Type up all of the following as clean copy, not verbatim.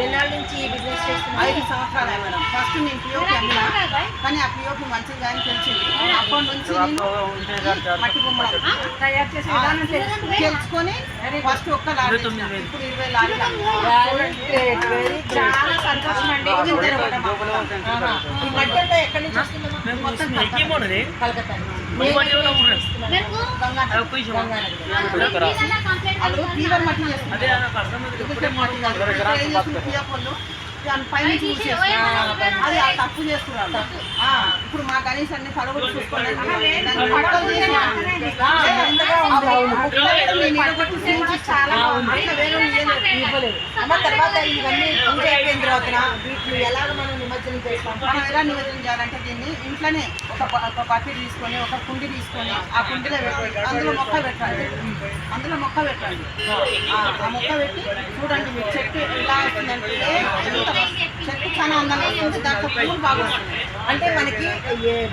ఎన్నాళ్ళ నుంచి ఈ బిజినెస్ చేస్తున్నారు? 5 సంవత్సరాలే మేడం. ఫస్ట్ నేను పిఓపి అమ్మినా, కానీ ఆ పిఓపి మంచిది అని తెలిసింది. అప్పటి నుంచి నేను మట్టి బొమ్మలు తయారు చేసే విధానం తెలుసుకొని ఫస్ట్ ఒక్క లారీ చేసిన. ఇప్పుడు 20 లారీలు చాలా సంతోషం అండి. ఈ మట్టి అంతా ఎక్కడి నుంచి వస్తుందమ్మా? మొత్తం కలకత్తా. అది ఫీవర్ మట్టి చేస్తుంది. పైన చూసి అది తప్పు చేస్తున్నారు. ఇప్పుడు మా గణేష్ అన్ని పడగొట్టు చూసుకోండి. తర్వాత ఇవన్నీ పూజ అయిపోయిన తర్వాత వీటిని ఎలాగ మనం నిమజ్జనం చేస్తాం? మనం ఎలా నిమజ్జనం చేయాలంటే దీన్ని ఇంట్లోనే ఒక బకెట్ తీసుకొని ఒక కుండి తీసుకొని ఆ కుండీలో పెట్టండి. అందులో మొక్క పెట్టండి. ఆ మొక్క పెట్టి చూడండి మీకు చెట్టు ఎలా వస్తుందంటే చెట్టు చాలా అందంగా వస్తుంది. దాంట్లో పూలు బాగా వస్తుంది. అంటే మనకి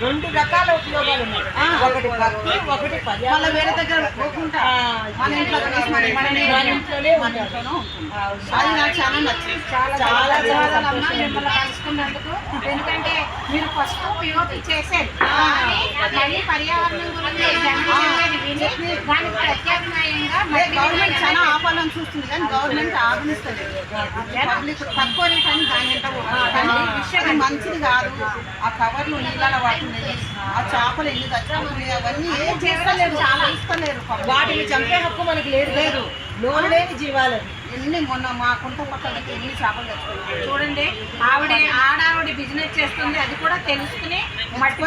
2 రకాల ఉపయోగాలు ఉన్నాయి. ఒకటి భక్తి, ఒకటి మళ్ళీ వేరే దగ్గర పోకుండా మన ఇంట్లో ఇంట్లోనే ఉంటుంది. అది నాకు చాలా నచ్చింది. చాలా మిమ్మల్ని కలుసుకున్నందుకు. ఎందుకంటే మీరు ఫస్ట్ పిఓపి చేసేది, మళ్ళీ పర్యావరణం గురించి దానికి ప్రత్యామ్నాయంగా గవర్నమెంట్ చాలా ఆపాలని చూస్తుంది, కానీ గవర్నమెంట్ ఆగనిస్తుంది. పబ్లిక్ తక్కువ రేట్ అని దాని విషయం మంచిది కాదు. ఆ కవర్లు నీళ్ళ పడుతున్నాయి, ఆ చేపలు ఎన్ని చచ్చిపోతున్నాయి, అవన్నీ ఏం చేస్తలేరు, చాలా ఇస్తలేరు. వాటిని చంపే హక్కు మనకి లేదు. లోన్ లేని జీవాలు ఎన్ని మొన్న మా కుంట పక్కలకి ఎన్ని చేపలు తెచ్చుకున్నాయి. చూడండి, ఆవిడ బిజినెస్ చేస్తుంది, అది కూడా తెలుసుకుని మట్టి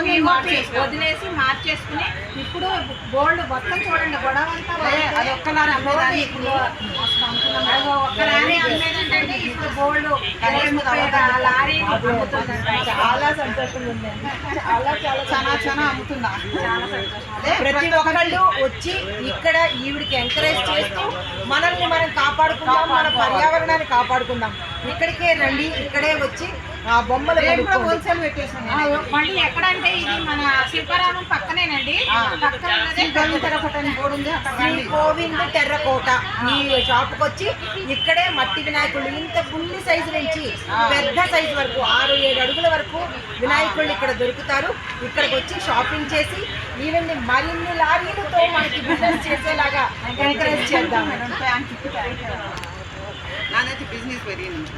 వదిలేసి మార్చేసుకుని ఇప్పుడు గోల్డ్ మొత్తం చూడండి గొడవ అంతా అది ఒక్కలారి అమ్మేదాన్ని ఇప్పుడు ఒక్క లారీ అమ్మేదంటే ఇప్పుడు గోల్డ్ లారీ చాలా సంతోషంగా ఉందండి. చాలా అమ్ముతున్నా. చాలా సంతోషం. ప్రతి ఒక్కళ్ళు వచ్చి ఇక్కడ ఈవిడికి ఎంకరేజ్ చేస్తూ మనల్ని మనం కాపాడుకుందాం, మన పర్యావరణాన్ని కాపాడుకుందాం. ఇక్కడికే రండి, ఇక్కడే వచ్చి ఆ బొమ్మలు హోల్సేల్ పెట్టేసాను. మళ్ళీ ఎక్కడంటే ఇది మన శిల్పారామం పక్కనేనండి. శ్రీ గోవింద్ టెర్రకోట ఈ షాప్కి వచ్చి ఇక్కడే మట్టి వినాయకుళ్ళు ఇంత బుల్లి సైజు నుంచి పెద్ద సైజు వరకు 6-7 అడుగుల వరకు వినాయకుళ్ళు ఇక్కడ దొరుకుతారు. ఇక్కడికి వచ్చి షాపింగ్ చేసి ఈవెన్ మరిన్ని లారీలతో మనకి బిజినెస్ చేసేలాగా ఎంకరేజ్ చేద్దాం. నాదైతే బిజినెస్ పెరిగింది.